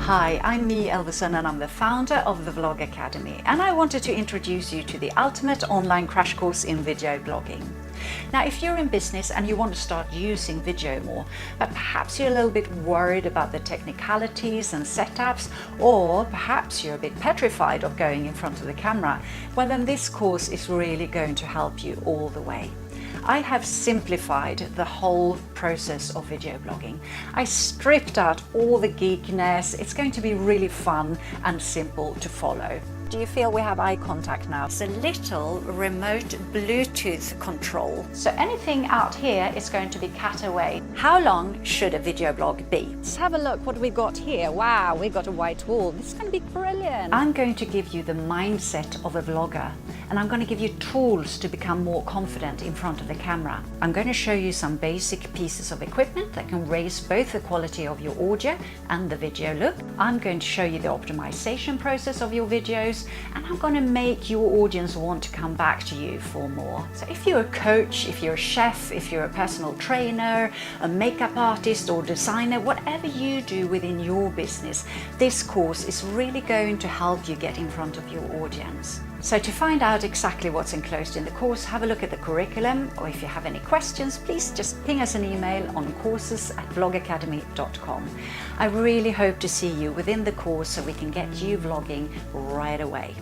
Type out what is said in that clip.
Hi, I'm Me Elvison and I'm the founder of the Vlog Academy, and I wanted to introduce you to the ultimate online crash course in video blogging. Now, if you're in business and you want to start using video more, but perhaps you're a little bit worried about the technicalities and setups, or perhaps you're a bit petrified of going in front of the camera, well then this course is really going to help you all the way. I have simplified the whole process of video blogging. I stripped out all the geekiness. It's going to be really fun and simple to follow. Do you feel we have eye contact now? It's a little remote Bluetooth control. So anything out here is going to be cut away. How long should a video blog be? Let's have a look what we got here. Wow, we got a white wall. This is going to be brilliant. I'm going to give you the mindset of a vlogger, and I'm going to give you tools to become more confident in front of the camera. I'm going to show you some basic pieces of equipment that can raise both the quality of your audio and the video look. I'm going to show you the optimization process of your videos, and I'm going to make your audience want to come back to you for more. So if you're a coach, if you're a chef, if you're a personal trainer, a makeup artist or designer, whatever you do within your business, this course is really going to help you get in front of your audience. So to find out exactly what's enclosed in the course, have a look at the curriculum, or if you have any questions, please just ping us an email on courses@vlogacademy.com. I really hope to see you within the course so we can get you vlogging right away.